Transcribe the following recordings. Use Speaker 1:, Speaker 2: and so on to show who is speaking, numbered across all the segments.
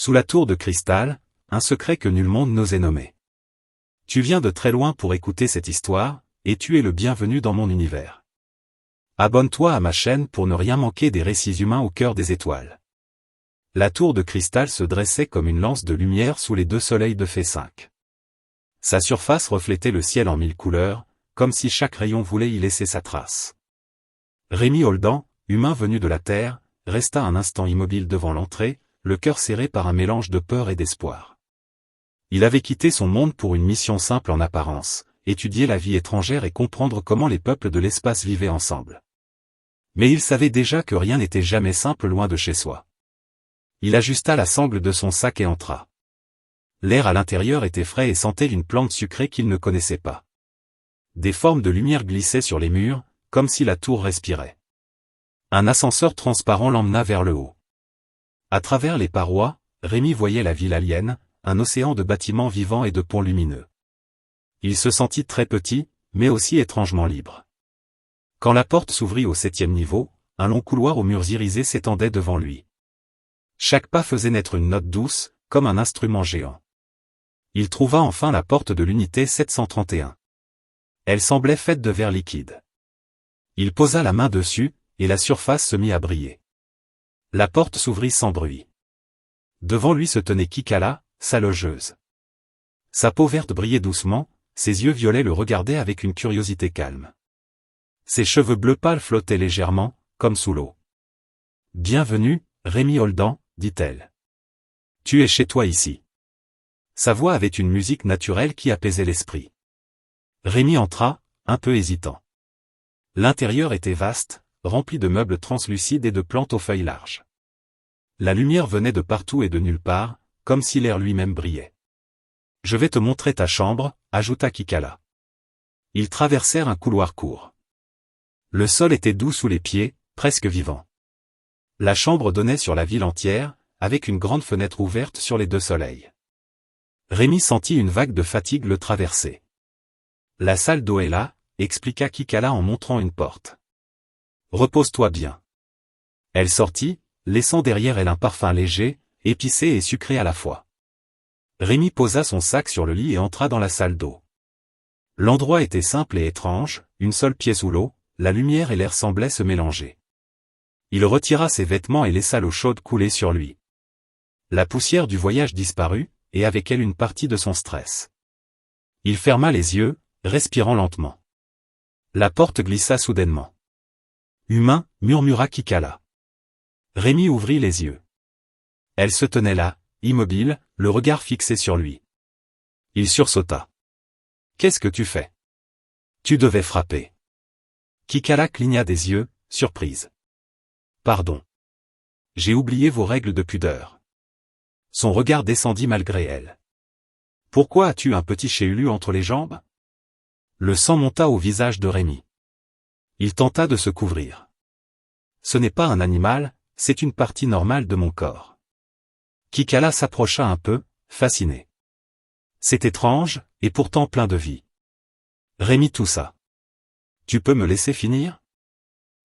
Speaker 1: Sous la tour de cristal, un secret que nul monde n'osait nommer. Tu viens de très loin pour écouter cette histoire, et tu es le bienvenu dans mon univers. Abonne-toi à ma chaîne pour ne rien manquer des récits humains au cœur des étoiles. La tour de cristal se dressait comme une lance de lumière sous les deux soleils de Fé5. Sa surface reflétait le ciel en mille couleurs, comme si chaque rayon voulait y laisser sa trace. Rémi Holdan, humain venu de la Terre, resta un instant immobile devant l'entrée, le cœur serré par un mélange de peur et d'espoir. Il avait quitté son monde pour une mission simple en apparence, étudier la vie étrangère et comprendre comment les peuples de l'espace vivaient ensemble. Mais il savait déjà que rien n'était jamais simple loin de chez soi. Il ajusta la sangle de son sac et entra. L'air à l'intérieur était frais et sentait une plante sucrée qu'il ne connaissait pas. Des formes de lumière glissaient sur les murs, comme si la tour respirait. Un ascenseur transparent l'emmena vers le haut. À travers les parois, Rémi voyait la ville alien, un océan de bâtiments vivants et de ponts lumineux. Il se sentit très petit, mais aussi étrangement libre. Quand la porte s'ouvrit au 7e niveau, un long couloir aux murs irisés s'étendait devant lui. Chaque pas faisait naître une note douce, comme un instrument géant. Il trouva enfin la porte de l'unité 731. Elle semblait faite de verre liquide. Il posa la main dessus, et la surface se mit à briller. La porte s'ouvrit sans bruit. Devant lui se tenait Kikala, sa logeuse. Sa peau verte brillait doucement, ses yeux violets le regardaient avec une curiosité calme. Ses cheveux bleu pâle flottaient légèrement, comme sous l'eau. « Bienvenue, Rémi Holdan, dit-elle. Tu es chez toi ici. » Sa voix avait une musique naturelle qui apaisait l'esprit. Rémi entra, un peu hésitant. L'intérieur était vaste, rempli de meubles translucides et de plantes aux feuilles larges. La lumière venait de partout et de nulle part, comme si l'air lui-même brillait. « Je vais te montrer ta chambre, » ajouta Kikala. Ils traversèrent un couloir court. Le sol était doux sous les pieds, presque vivant. La chambre donnait sur la ville entière, avec une grande fenêtre ouverte sur les deux soleils. Rémi sentit une vague de fatigue le traverser. « La salle d'eau est là, » expliqua Kikala en montrant une porte. « Repose-toi bien. » Elle sortit, laissant derrière elle un parfum léger, épicé et sucré à la fois. Rémi posa son sac sur le lit et entra dans la salle d'eau. L'endroit était simple et étrange, une seule pièce sous l'eau, la lumière et l'air semblaient se mélanger. Il retira ses vêtements et laissa l'eau chaude couler sur lui. La poussière du voyage disparut, et avec elle une partie de son stress. Il ferma les yeux, respirant lentement. La porte glissa soudainement. « Humain » murmura Kikala. Rémi ouvrit les yeux. Elle se tenait là, immobile, le regard fixé sur lui. Il sursauta. « Qu'est-ce que tu fais ? Tu devais frapper. » Kikala cligna des yeux, surprise. « Pardon. J'ai oublié vos règles de pudeur. » Son regard descendit malgré elle. « Pourquoi as-tu un petit chéhulu entre les jambes ?» Le sang monta au visage de Rémi. Il tenta de se couvrir. « Ce n'est pas un animal, c'est une partie normale de mon corps. » Kikala s'approcha un peu, fasciné. C'est étrange, et pourtant plein de vie. Rémi toussa. « Tu peux me laisser finir ?»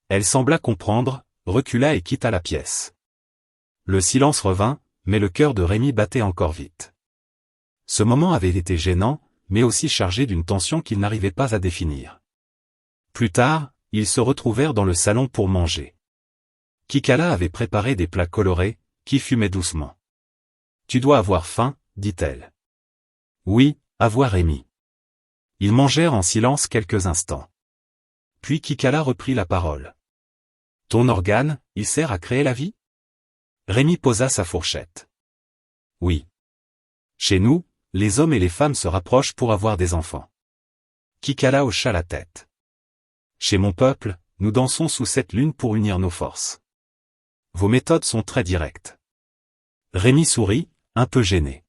Speaker 1: Elle sembla comprendre, recula et quitta la pièce. Le silence revint, mais le cœur de Rémi battait encore vite. Ce moment avait été gênant, mais aussi chargé d'une tension qu'il n'arrivait pas à définir. Plus tard, ils se retrouvèrent dans le salon pour manger. Kikala avait préparé des plats colorés, qui fumaient doucement. « Tu dois avoir faim, dit-elle. »« Oui, avoua Rémi. » Ils mangèrent en silence quelques instants. Puis Kikala reprit la parole. « Ton organe, il sert à créer la vie ?» Rémi posa sa fourchette. « Oui. Chez nous, les hommes et les femmes se rapprochent pour avoir des enfants. » Kikala hocha la tête. « Chez mon peuple, nous dansons sous cette lune pour unir nos forces. Vos méthodes sont très directes. » Rémi sourit, un peu gêné.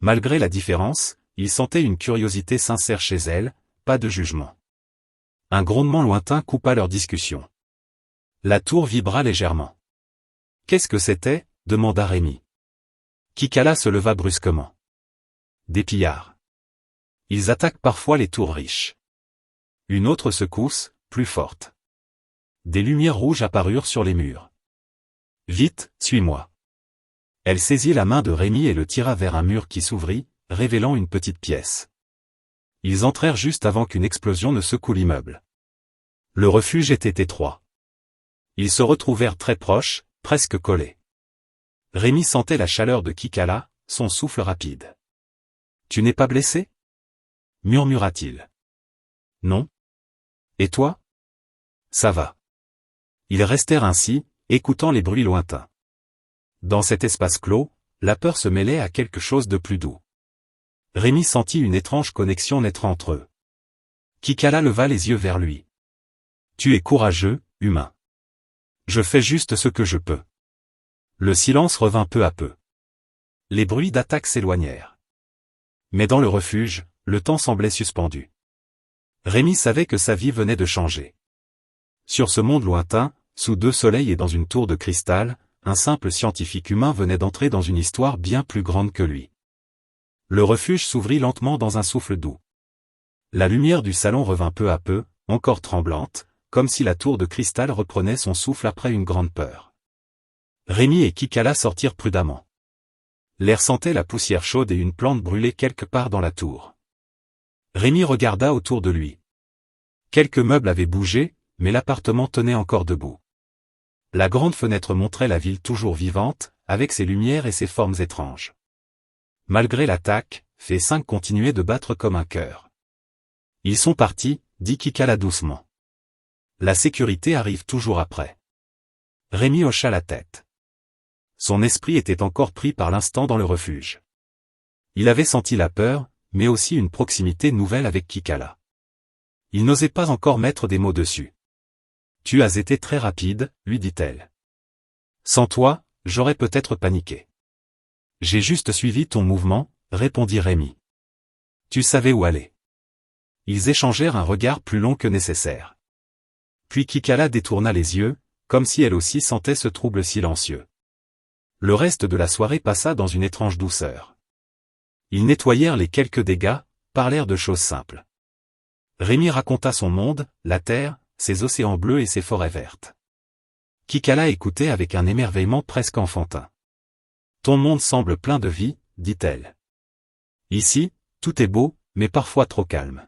Speaker 1: Malgré la différence, il sentait une curiosité sincère chez elle, pas de jugement. Un grondement lointain coupa leur discussion. La tour vibra légèrement. « Qu'est-ce que c'était ?» demanda Rémi. Kikala se leva brusquement. « Des pillards. Ils attaquent parfois les tours riches. » Une autre secousse, plus forte. Des lumières rouges apparurent sur les murs. « Vite, suis-moi. » Elle saisit la main de Rémi et le tira vers un mur qui s'ouvrit, révélant une petite pièce. Ils entrèrent juste avant qu'une explosion ne secoue l'immeuble. Le refuge était étroit. Ils se retrouvèrent très proches, presque collés. Rémi sentait la chaleur de Kikala, son souffle rapide. « Tu n'es pas blessé ?» murmura-t-il. « Non. Et toi ? » ?»« Ça va. » Ils restèrent ainsi, écoutant les bruits lointains. Dans cet espace clos, la peur se mêlait à quelque chose de plus doux. Rémi sentit une étrange connexion naître entre eux. Kikala leva les yeux vers lui. « Tu es courageux, humain. Je fais juste ce que je peux. » Le silence revint peu à peu. Les bruits d'attaque s'éloignèrent. Mais dans le refuge, le temps semblait suspendu. Rémi savait que sa vie venait de changer. Sur ce monde lointain, sous 2 soleils et dans une tour de cristal, un simple scientifique humain venait d'entrer dans une histoire bien plus grande que lui. Le refuge s'ouvrit lentement dans un souffle doux. La lumière du salon revint peu à peu, encore tremblante, comme si la tour de cristal reprenait son souffle après une grande peur. Rémi et Kikala sortirent prudemment. L'air sentait la poussière chaude et une plante brûlée quelque part dans la tour. Rémi regarda autour de lui. Quelques meubles avaient bougé, mais l'appartement tenait encore debout. La grande fenêtre montrait la ville toujours vivante, avec ses lumières et ses formes étranges. Malgré l'attaque, F5 continuait de battre comme un cœur. « Ils sont partis » dit Kikala doucement. « La sécurité arrive toujours après. » Rémi hocha la tête. Son esprit était encore pris par l'instant dans le refuge. Il avait senti la peur, mais aussi une proximité nouvelle avec Kikala. Il n'osait pas encore mettre des mots dessus. « Tu as été très rapide, lui dit-elle. Sans toi, j'aurais peut-être paniqué. » J'ai juste suivi ton mouvement, répondit Rémi. Tu savais où aller. Ils échangèrent un regard plus long que nécessaire. Puis Kikala détourna les yeux, comme si elle aussi sentait ce trouble silencieux. Le reste de la soirée passa dans une étrange douceur. Ils nettoyèrent les quelques dégâts, parlèrent de choses simples. Rémi raconta son monde, la terre, ses océans bleus et ses forêts vertes. Kikala écoutait avec un émerveillement presque enfantin. Ton monde semble plein de vie, dit-elle. Ici, tout est beau, mais parfois trop calme.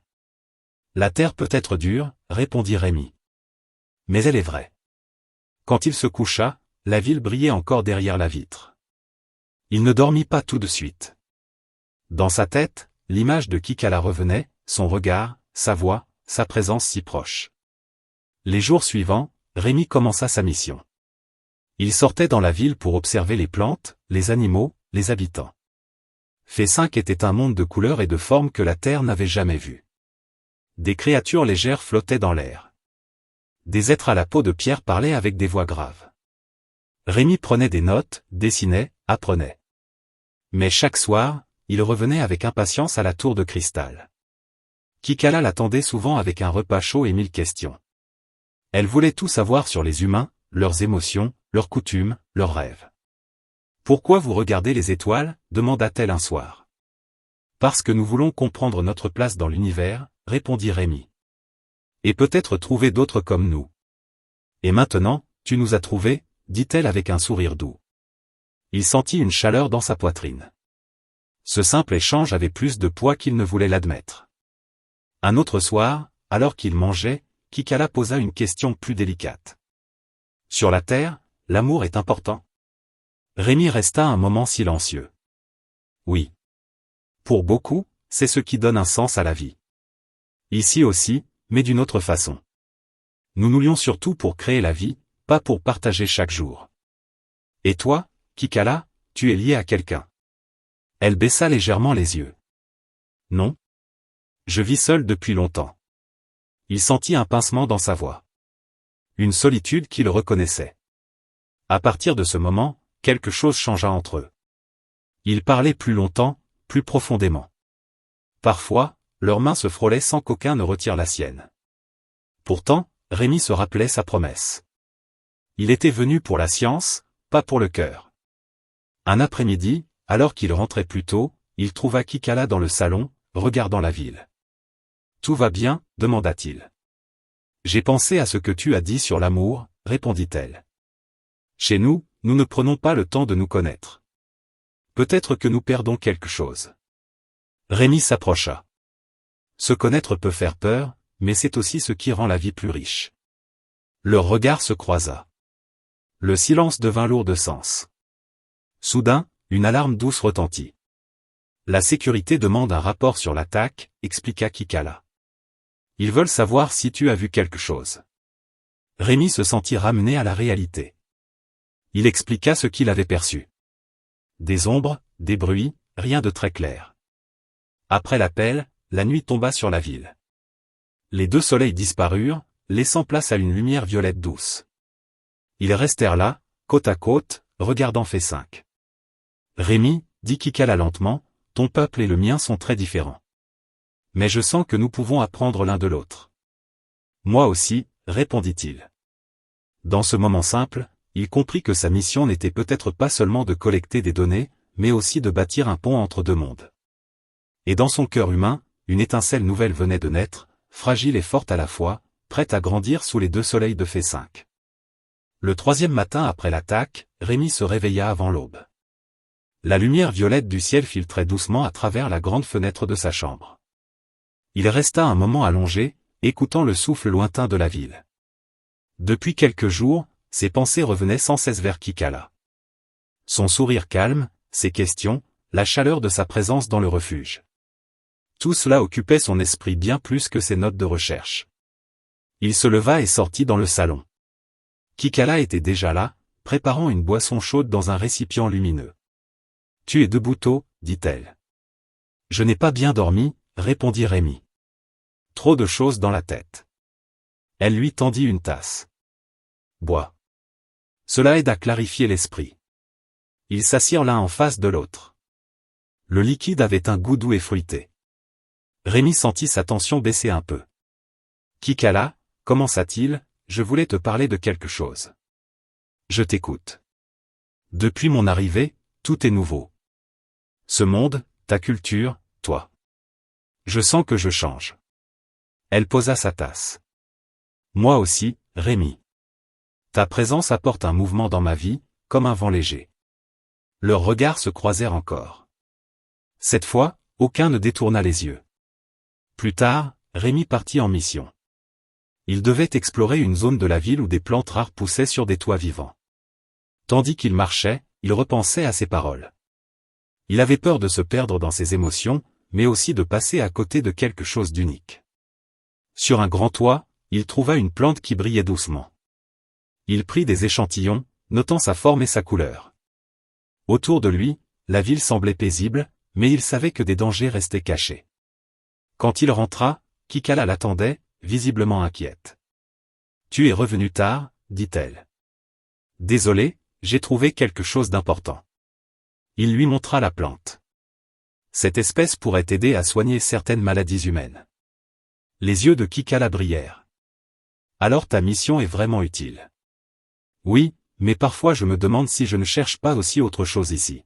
Speaker 1: La terre peut être dure, répondit Rémi. Mais elle est vraie. Quand il se coucha, la ville brillait encore derrière la vitre. Il ne dormit pas tout de suite. Dans sa tête, l'image de Kikala revenait, son regard, sa voix, sa présence si proche. Les jours suivants, Rémi commença sa mission. Il sortait dans la ville pour observer les plantes, les animaux, les habitants. F5 était un monde de couleurs et de formes que la Terre n'avait jamais vu. Des créatures légères flottaient dans l'air. Des êtres à la peau de pierre parlaient avec des voix graves. Rémi prenait des notes, dessinait, apprenait. Mais chaque soir, il revenait avec impatience à la tour de cristal. Kikala l'attendait souvent avec un repas chaud et 1000 questions. Elle voulait tout savoir sur les humains, leurs émotions, leurs coutumes, leurs rêves. « Pourquoi vous regardez les étoiles ?» demanda-t-elle un soir. « Parce que nous voulons comprendre notre place dans l'univers » répondit Rémi. « Et peut-être trouver d'autres comme nous. »« Et maintenant, tu nous as trouvés » dit-elle avec un sourire doux. Il sentit une chaleur dans sa poitrine. Ce simple échange avait plus de poids qu'il ne voulait l'admettre. Un autre soir, alors qu'il mangeait, Kikala posa une question plus délicate. « Sur la Terre, l'amour est important ?» Rémi resta un moment silencieux. « Oui. Pour beaucoup, c'est ce qui donne un sens à la vie. Ici aussi, mais d'une autre façon. Nous nous lions surtout pour créer la vie, pas pour partager chaque jour. Et toi, Kikala, tu es lié à quelqu'un ?» Elle baissa légèrement les yeux. « Non. Je vis seul depuis longtemps. » Il sentit un pincement dans sa voix. Une solitude qu'il reconnaissait. À partir de ce moment, quelque chose changea entre eux. Ils parlaient plus longtemps, plus profondément. Parfois, leurs mains se frôlaient sans qu'aucun ne retire la sienne. Pourtant, Rémi se rappelait sa promesse. Il était venu pour la science, pas pour le cœur. Un après-midi, alors qu'il rentrait plus tôt, il trouva Kikala dans le salon, regardant la ville. « Tout va bien ?» demanda-t-il. « J'ai pensé à ce que tu as dit sur l'amour » répondit-elle. « Chez nous, nous ne prenons pas le temps de nous connaître. Peut-être que nous perdons quelque chose. Rémi s'approcha. Se connaître peut faire peur, mais c'est aussi ce qui rend la vie plus riche. Leur regard se croisa. Le silence devint lourd de sens. Soudain, une alarme douce retentit. La sécurité demande un rapport sur l'attaque, expliqua Kikala. Ils veulent savoir si tu as vu quelque chose. Rémi se sentit ramené à la réalité. Il expliqua ce qu'il avait perçu. Des ombres, des bruits, rien de très clair. Après l'appel, la nuit tomba sur la ville. Les deux soleils disparurent, laissant place à une lumière violette douce. Ils restèrent là, côte à côte, regardant F5. Rémi, dit Kikala lentement, ton peuple et le mien sont très différents. Mais je sens que nous pouvons apprendre l'un de l'autre. Moi aussi, répondit-il. Dans ce moment simple, il comprit que sa mission n'était peut-être pas seulement de collecter des données, mais aussi de bâtir un pont entre deux mondes. Et dans son cœur humain, une étincelle nouvelle venait de naître, fragile et forte à la fois, prête à grandir sous les deux soleils de F5. Le troisième matin après l'attaque, Rémi se réveilla avant l'aube. La lumière violette du ciel filtrait doucement à travers la grande fenêtre de sa chambre. Il resta un moment allongé, écoutant le souffle lointain de la ville. Depuis quelques jours, ses pensées revenaient sans cesse vers Kikala. Son sourire calme, ses questions, la chaleur de sa présence dans le refuge. Tout cela occupait son esprit bien plus que ses notes de recherche. Il se leva et sortit dans le salon. Kikala était déjà là, préparant une boisson chaude dans un récipient lumineux. « Tu es debout tôt, dit-elle. »« Je n'ai pas bien dormi, » répondit Rémi. « Trop de choses dans la tête. » Elle lui tendit une tasse. « Bois. Cela aide à clarifier l'esprit. » Ils s'assirent l'un en face de l'autre. Le liquide avait un goût doux et fruité. Rémi sentit sa tension baisser un peu. « Kikala, commença-t-il, je voulais te parler de quelque chose. »« Je t'écoute. »« Depuis mon arrivée, tout est nouveau. Ce monde, ta culture, toi. Je sens que je change. » Elle posa sa tasse. « Moi aussi, Rémi. Ta présence apporte un mouvement dans ma vie, comme un vent léger. » Leurs regards se croisèrent encore. Cette fois, aucun ne détourna les yeux. Plus tard, Rémi partit en mission. Il devait explorer une zone de la ville où des plantes rares poussaient sur des toits vivants. Tandis qu'il marchait, il repensait à ses paroles. Il avait peur de se perdre dans ses émotions, mais aussi de passer à côté de quelque chose d'unique. Sur un grand toit, il trouva une plante qui brillait doucement. Il prit des échantillons, notant sa forme et sa couleur. Autour de lui, la ville semblait paisible, mais il savait que des dangers restaient cachés. Quand il rentra, Kikala l'attendait, visiblement inquiète. « Tu es revenu tard, dit-elle. »« Désolé, j'ai trouvé quelque chose d'important. » Il lui montra la plante. Cette espèce pourrait aider à soigner certaines maladies humaines. Les yeux de Kikala brillèrent. « Alors ta mission est vraiment utile. »« Oui, mais parfois je me demande si je ne cherche pas aussi autre chose ici. »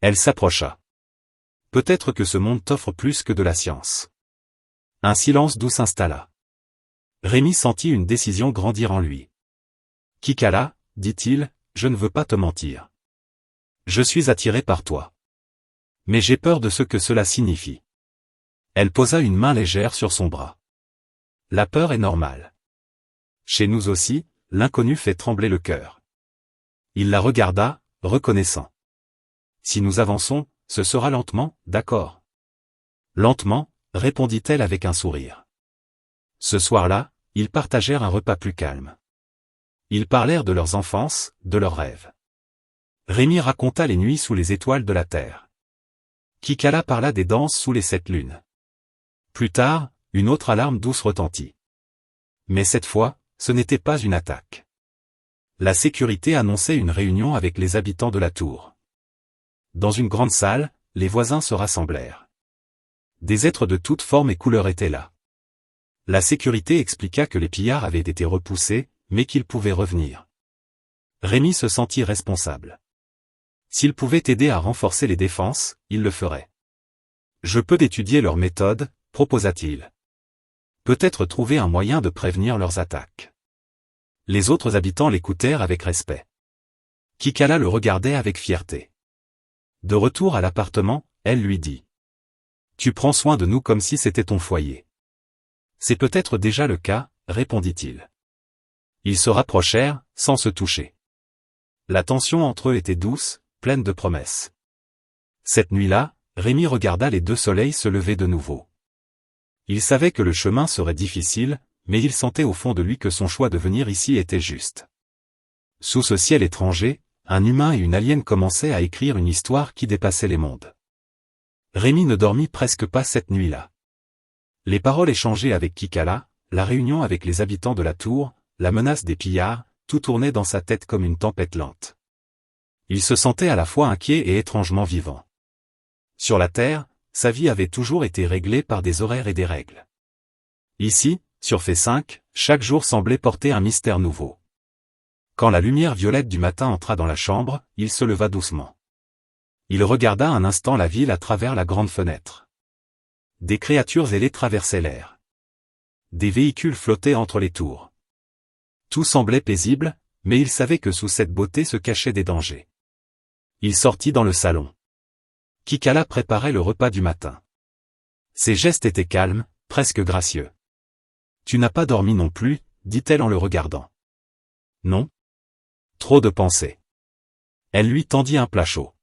Speaker 1: Elle s'approcha. « Peut-être que ce monde t'offre plus que de la science. » Un silence doux s'installa. Rémi sentit une décision grandir en lui. « Kikala, dit-il, je ne veux pas te mentir. Je suis attiré par toi. Mais j'ai peur de ce que cela signifie. » Elle posa une main légère sur son bras. « La peur est normale. Chez nous aussi, l'inconnu fait trembler le cœur. » Il la regarda, reconnaissant. « Si nous avançons, ce sera lentement, d'accord. » Lentement, répondit-elle avec un sourire. Ce soir-là, ils partagèrent un repas plus calme. Ils parlèrent de leurs enfances, de leurs rêves. Rémi raconta les nuits sous les étoiles de la terre. Kikala parla des danses sous les 7 lunes. Plus tard, une autre alarme douce retentit. Mais cette fois, ce n'était pas une attaque. La sécurité annonçait une réunion avec les habitants de la tour. Dans une grande salle, les voisins se rassemblèrent. Des êtres de toutes formes et couleurs étaient là. La sécurité expliqua que les pillards avaient été repoussés, mais qu'ils pouvaient revenir. Rémi se sentit responsable. S'il pouvait aider à renforcer les défenses, il le ferait. « Je peux étudier leurs méthodes, » proposa-t-il. « Peut-être trouver un moyen de prévenir leurs attaques. » Les autres habitants l'écoutèrent avec respect. Kikala le regardait avec fierté. De retour à l'appartement, elle lui dit. Tu prends soin de nous comme si c'était ton foyer. C'est peut-être déjà le cas, répondit-il. Ils se rapprochèrent, sans se toucher. La tension entre eux était douce, pleine de promesses. Cette nuit-là, Rémi regarda les deux soleils se lever de nouveau. Il savait que le chemin serait difficile, mais il sentait au fond de lui que son choix de venir ici était juste. Sous ce ciel étranger, un humain et une alien commençaient à écrire une histoire qui dépassait les mondes. Rémi ne dormit presque pas cette nuit-là. Les paroles échangées avec Kikala, la réunion avec les habitants de la tour, la menace des pillards, tout tournait dans sa tête comme une tempête lente. Il se sentait à la fois inquiet et étrangement vivant. Sur la Terre, sa vie avait toujours été réglée par des horaires et des règles. Ici, sur Phé 5, chaque jour semblait porter un mystère nouveau. Quand la lumière violette du matin entra dans la chambre, il se leva doucement. Il regarda un instant la ville à travers la grande fenêtre. Des créatures ailées traversaient l'air. Des véhicules flottaient entre les tours. Tout semblait paisible, mais il savait que sous cette beauté se cachaient des dangers. Il sortit dans le salon. Kikala préparait le repas du matin. Ses gestes étaient calmes, presque gracieux. « Tu n'as pas dormi non plus » dit-elle en le regardant. « Non. Trop de pensées. » Elle lui tendit un plat chaud.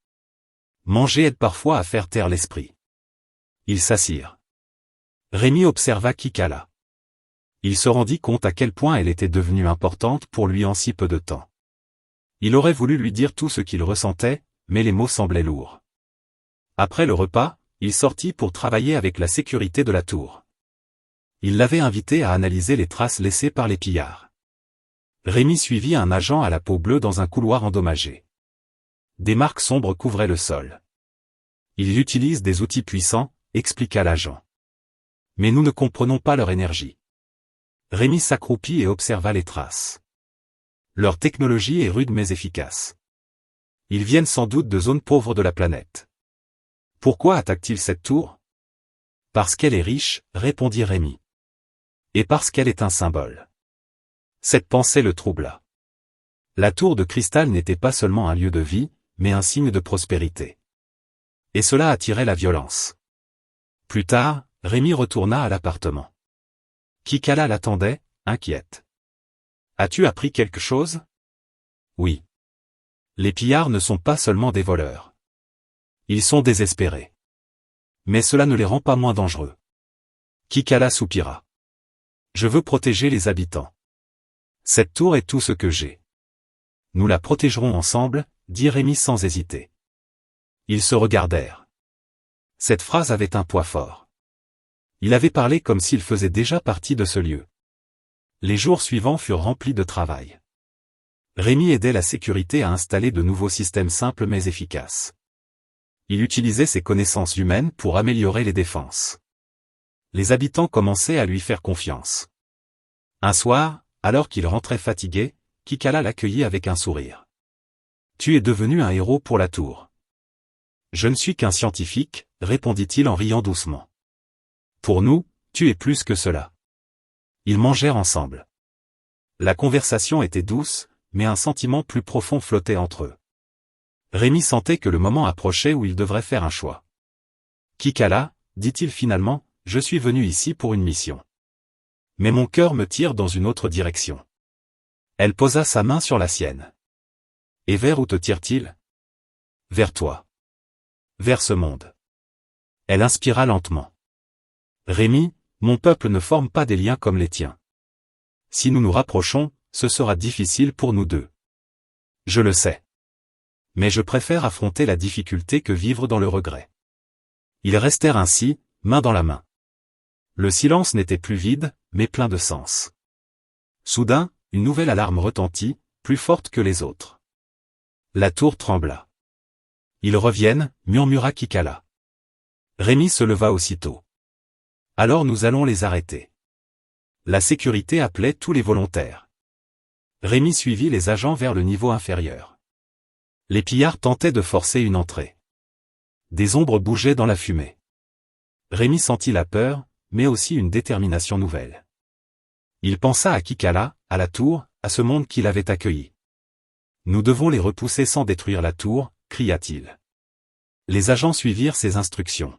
Speaker 1: Manger aide parfois à faire taire l'esprit. Ils s'assirent. Rémi observa Kikala. Il se rendit compte à quel point elle était devenue importante pour lui en si peu de temps. Il aurait voulu lui dire tout ce qu'il ressentait, mais les mots semblaient lourds. Après le repas, il sortit pour travailler avec la sécurité de la tour. Il l'avait invité à analyser les traces laissées par les pillards. Rémi suivit un agent à la peau bleue dans un couloir endommagé. Des marques sombres couvraient le sol. Ils utilisent des outils puissants, expliqua l'agent. Mais nous ne comprenons pas leur énergie. Rémi s'accroupit et observa les traces. Leur technologie est rude mais efficace. Ils viennent sans doute de zones pauvres de la planète. Pourquoi attaquent-ils cette tour? Parce qu'elle est riche, répondit Rémi. Et parce qu'elle est un symbole. Cette pensée le troubla. La tour de cristal n'était pas seulement un lieu de vie, mais un signe de prospérité. Et cela attirait la violence. Plus tard, Rémi retourna à l'appartement. Kikala l'attendait, inquiète. As-tu appris quelque chose? Oui. Les pillards ne sont pas seulement des voleurs. Ils sont désespérés. Mais cela ne les rend pas moins dangereux. Kikala soupira. Je veux protéger les habitants. Cette tour est tout ce que j'ai. Nous la protégerons ensemble, dit Rémi sans hésiter. Ils se regardèrent. Cette phrase avait un poids fort. Il avait parlé comme s'il faisait déjà partie de ce lieu. Les jours suivants furent remplis de travail. Rémi aidait la sécurité à installer de nouveaux systèmes simples mais efficaces. Il utilisait ses connaissances humaines pour améliorer les défenses. Les habitants commençaient à lui faire confiance. Un soir, alors qu'il rentrait fatigué, Kikala l'accueillit avec un sourire. « Tu es devenu un héros pour la tour. »« Je ne suis qu'un scientifique, » répondit-il en riant doucement. « Pour nous, tu es plus que cela. » Ils mangèrent ensemble. La conversation était douce, mais un sentiment plus profond flottait entre eux. Rémi sentait que le moment approchait où il devrait faire un choix. « Kikala, dit-il finalement, je suis venu ici pour une mission. Mais mon cœur me tire dans une autre direction. » Elle posa sa main sur la sienne. « Et vers où te tire-t-il? »« Vers toi. Vers ce monde. » Elle inspira lentement. « Rémi, mon peuple ne forme pas des liens comme les tiens. Si nous nous rapprochons, ce sera difficile pour nous deux. Je le sais. Mais je préfère affronter la difficulté que vivre dans le regret. » Ils restèrent ainsi, main dans la main. Le silence n'était plus vide, mais plein de sens. Soudain, une nouvelle alarme retentit, plus forte que les autres. La tour trembla. « Ils reviennent, » murmura Kikala. Rémi se leva aussitôt. « Alors nous allons les arrêter. » La sécurité appelait tous les volontaires. Rémi suivit les agents vers le niveau inférieur. Les pillards tentaient de forcer une entrée. Des ombres bougeaient dans la fumée. Rémi sentit la peur, mais aussi une détermination nouvelle. Il pensa à Kikala, à la tour, à ce monde qu'il avait accueilli. « Nous devons les repousser sans détruire la tour » cria-t-il. Les agents suivirent ces instructions.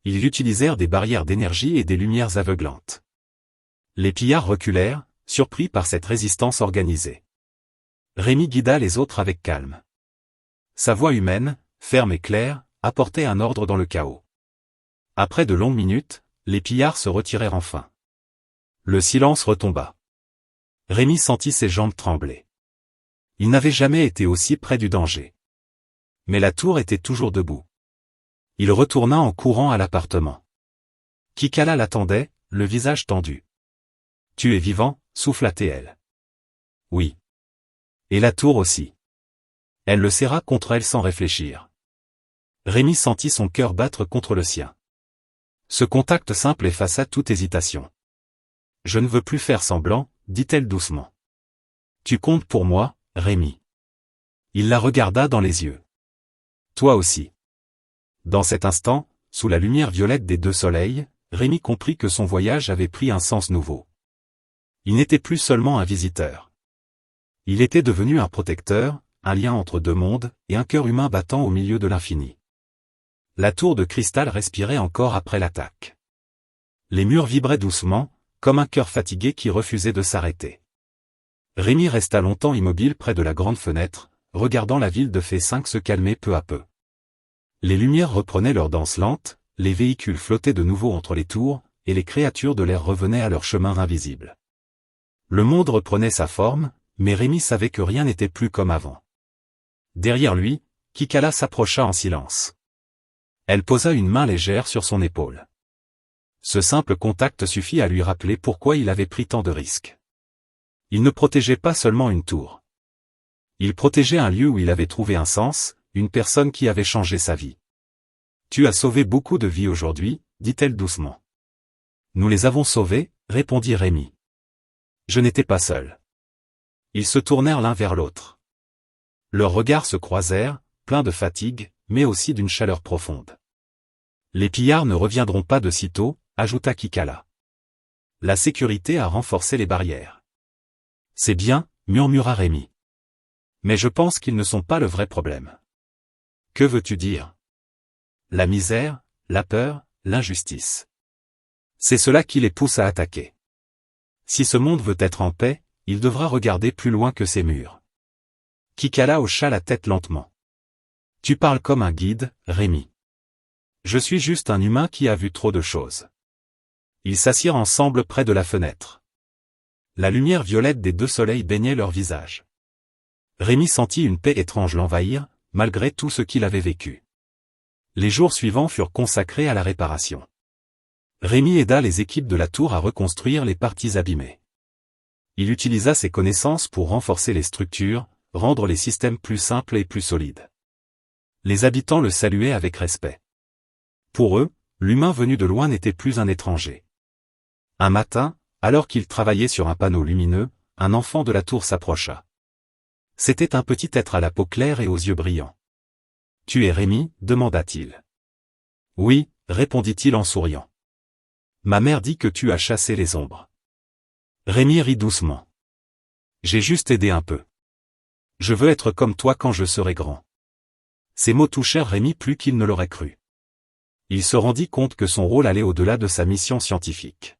Speaker 1: Ils utilisèrent des barrières d'énergie et des lumières aveuglantes. Les pillards reculèrent, surpris par cette résistance organisée. Rémi guida les autres avec calme. Sa voix humaine, ferme et claire, apportait un ordre dans le chaos. Après de longues minutes, les pillards se retirèrent enfin. Le silence retomba. Rémi sentit ses jambes trembler. Il n'avait jamais été aussi près du danger. Mais la tour était toujours debout. Il retourna en courant à l'appartement. Kikala l'attendait, le visage tendu. « Tu es vivant » souffla-t-elle. « Oui. » Et la tour aussi. Elle le serra contre elle sans réfléchir. Rémi sentit son cœur battre contre le sien. Ce contact simple effaça toute hésitation. « Je ne veux plus faire semblant » dit-elle doucement. « Tu comptes pour moi, Rémi. » Il la regarda dans les yeux. « Toi aussi. » Dans cet instant, sous la lumière violette des deux soleils, Rémi comprit que son voyage avait pris un sens nouveau. Il n'était plus seulement un visiteur. Il était devenu un protecteur, un lien entre deux mondes, et un cœur humain battant au milieu de l'infini. La tour de cristal respirait encore après l'attaque. Les murs vibraient doucement, comme un cœur fatigué qui refusait de s'arrêter. Rémi resta longtemps immobile près de la grande fenêtre, regardant la ville de Fé5 se calmer peu à peu. Les lumières reprenaient leur danse lente, les véhicules flottaient de nouveau entre les tours, et les créatures de l'air revenaient à leur chemin invisible. Le monde reprenait sa forme, mais Rémi savait que rien n'était plus comme avant. Derrière lui, Kikala s'approcha en silence. Elle posa une main légère sur son épaule. Ce simple contact suffit à lui rappeler pourquoi il avait pris tant de risques. Il ne protégeait pas seulement une tour. Il protégeait un lieu où il avait trouvé un sens, une personne qui avait changé sa vie. « Tu as sauvé beaucoup de vies aujourd'hui » dit-elle doucement. « Nous les avons sauvées » répondit Rémi. Je n'étais pas seul. Ils se tournèrent l'un vers l'autre. Leurs regards se croisèrent, pleins de fatigue, mais aussi d'une chaleur profonde. Les pillards ne reviendront pas de sitôt, ajouta Kikala. La sécurité a renforcé les barrières. C'est bien, murmura Rémi. Mais je pense qu'ils ne sont pas le vrai problème. Que veux-tu dire? La misère, la peur, l'injustice. C'est cela qui les pousse à attaquer. Si ce monde veut être en paix, il devra regarder plus loin que ses murs. Kikala hocha la tête lentement. Tu parles comme un guide, Rémi. Je suis juste un humain qui a vu trop de choses. Ils s'assirent ensemble près de la fenêtre. La lumière violette des deux soleils baignait leurs visages. Rémi sentit une paix étrange l'envahir, malgré tout ce qu'il avait vécu. Les jours suivants furent consacrés à la réparation. Rémi aida les équipes de la tour à reconstruire les parties abîmées. Il utilisa ses connaissances pour renforcer les structures, rendre les systèmes plus simples et plus solides. Les habitants le saluaient avec respect. Pour eux, l'humain venu de loin n'était plus un étranger. Un matin, alors qu'il travaillait sur un panneau lumineux, un enfant de la tour s'approcha. C'était un petit être à la peau claire et aux yeux brillants. « Tu es Rémi » demanda-t-il. « Oui » répondit-il en souriant. « Ma mère dit que tu as chassé les ombres. » Rémi rit doucement. « J'ai juste aidé un peu. Je veux être comme toi quand je serai grand. » Ces mots touchèrent Rémi plus qu'il ne l'aurait cru. Il se rendit compte que son rôle allait au-delà de sa mission scientifique.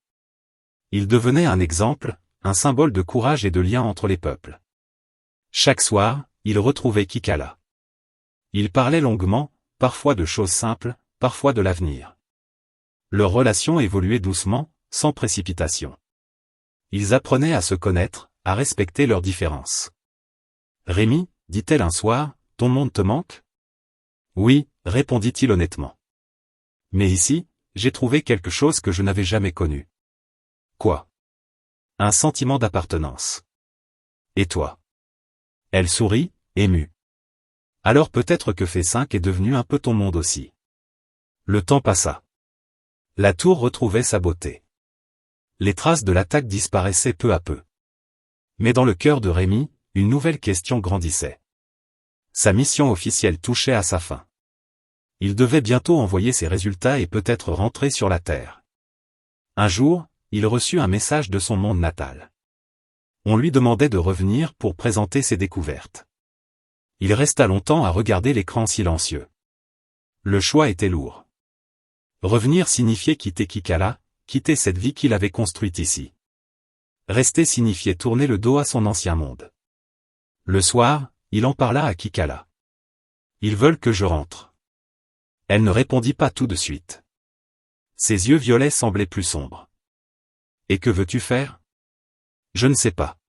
Speaker 1: Il devenait un exemple, un symbole de courage et de lien entre les peuples. Chaque soir, il retrouvait Kikala. Ils parlaient longuement, parfois de choses simples, parfois de l'avenir. Leur relation évoluait doucement, sans précipitation. Ils apprenaient à se connaître, à respecter leurs différences. « Rémi, dit-elle un soir, ton monde te manque ? » « Oui, répondit-il honnêtement. Mais ici, j'ai trouvé quelque chose que je n'avais jamais connu. » « Quoi ? » ?»« Un sentiment d'appartenance. » « Et toi ? » Elle sourit, émue. « Alors peut-être que Fé5 est devenu un peu ton monde aussi. » Le temps passa. La tour retrouvait sa beauté. Les traces de l'attaque disparaissaient peu à peu. Mais dans le cœur de Rémi, une nouvelle question grandissait. Sa mission officielle touchait à sa fin. Il devait bientôt envoyer ses résultats et peut-être rentrer sur la Terre. Un jour, il reçut un message de son monde natal. On lui demandait de revenir pour présenter ses découvertes. Il resta longtemps à regarder l'écran silencieux. Le choix était lourd. Revenir signifiait quitter Kikala, quitter cette vie qu'il avait construite ici. Rester signifiait tourner le dos à son ancien monde. Le soir, il en parla à Kikala. Ils veulent que je rentre. Elle ne répondit pas tout de suite. Ses yeux violets semblaient plus sombres. Et que veux-tu faire? Je ne sais pas.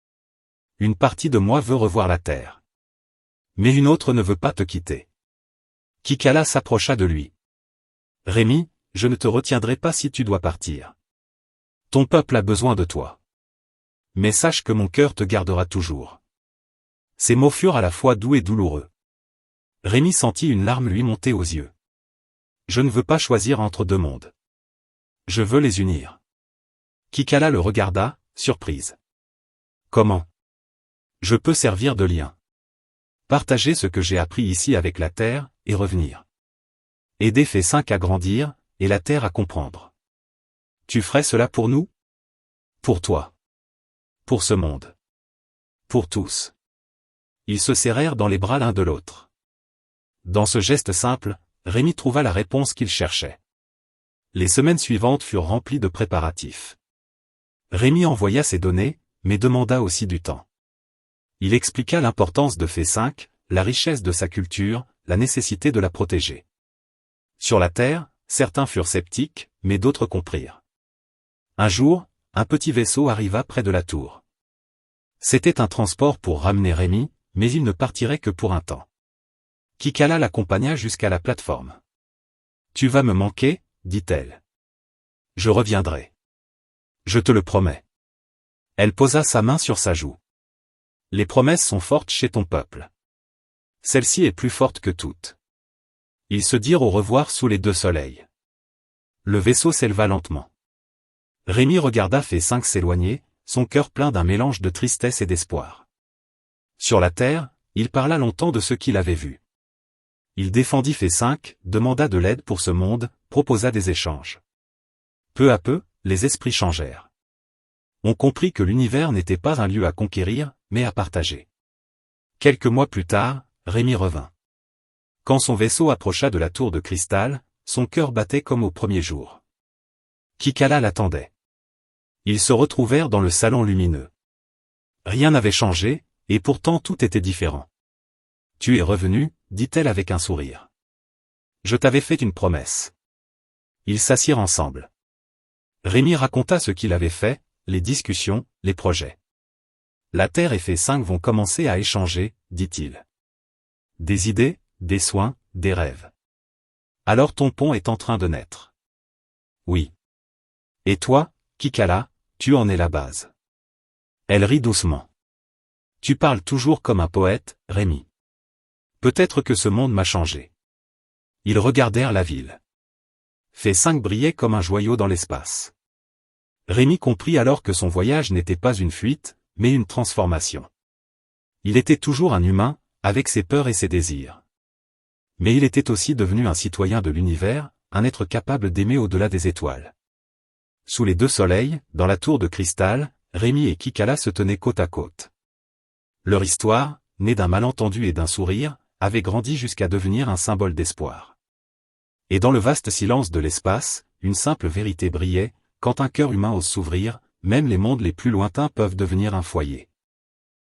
Speaker 1: Une partie de moi veut revoir la terre. Mais une autre ne veut pas te quitter. Kikala s'approcha de lui. Rémi, je ne te retiendrai pas si tu dois partir. Ton peuple a besoin de toi. Mais sache que mon cœur te gardera toujours. Ces mots furent à la fois doux et douloureux. Rémi sentit une larme lui monter aux yeux. Je ne veux pas choisir entre deux mondes. Je veux les unir. Kikala le regarda, surprise. Comment? Je peux servir de lien. Partager ce que j'ai appris ici avec la terre, et revenir. Aider Fé5 à grandir, et la terre à comprendre. Tu ferais cela pour nous? Pour toi. Pour ce monde. Pour tous. Ils se serrèrent dans les bras l'un de l'autre. Dans ce geste simple, Rémi trouva la réponse qu'il cherchait. Les semaines suivantes furent remplies de préparatifs. Rémi envoya ses données, mais demanda aussi du temps. Il expliqua l'importance de Fé5, la richesse de sa culture, la nécessité de la protéger. Sur la terre, certains furent sceptiques, mais d'autres comprirent. Un jour, un petit vaisseau arriva près de la tour. C'était un transport pour ramener Rémi, mais il ne partirait que pour un temps. Kikala l'accompagna jusqu'à la plateforme. « Tu vas me manquer, dit-elle. Je reviendrai. Je te le promets. » Elle posa sa main sur sa joue. « Les promesses sont fortes chez ton peuple. Celle-ci est plus forte que toutes. » Ils se dirent au revoir sous les deux soleils. Le vaisseau s'éleva lentement. Rémi regarda Fé5 s'éloigner, son cœur plein d'un mélange de tristesse et d'espoir. Sur la terre, il parla longtemps de ce qu'il avait vu. Il défendit Fé5, demanda de l'aide pour ce monde, proposa des échanges. Peu à peu, les esprits changèrent. On comprit que l'univers n'était pas un lieu à conquérir, mais à partager. Quelques mois plus tard, Rémi revint. Quand son vaisseau approcha de la tour de cristal, son cœur battait comme au premier jour. Kikala l'attendait. Ils se retrouvèrent dans le salon lumineux. Rien n'avait changé, et pourtant tout était différent. « Tu es revenu, dit-elle avec un sourire. Je t'avais fait une promesse. » Ils s'assirent ensemble. Rémi raconta ce qu'il avait fait, les discussions, les projets. La Terre et Fé5 vont commencer à échanger, dit-il. Des idées, des soins, des rêves. Alors ton pont est en train de naître. Oui. Et toi, Kikala, tu en es la base. Elle rit doucement. Tu parles toujours comme un poète, Rémi. Peut-être que ce monde m'a changé. Ils regardèrent la ville. Fé5 brillait comme un joyau dans l'espace. Rémi comprit alors que son voyage n'était pas une fuite, mais une transformation. Il était toujours un humain, avec ses peurs et ses désirs. Mais il était aussi devenu un citoyen de l'univers, un être capable d'aimer au-delà des étoiles. Sous les deux soleils, dans la tour de cristal, Rémi et Kikala se tenaient côte à côte. Leur histoire, née d'un malentendu et d'un sourire, avait grandi jusqu'à devenir un symbole d'espoir. Et dans le vaste silence de l'espace, une simple vérité brillait, quand un cœur humain ose s'ouvrir, même les mondes les plus lointains peuvent devenir un foyer.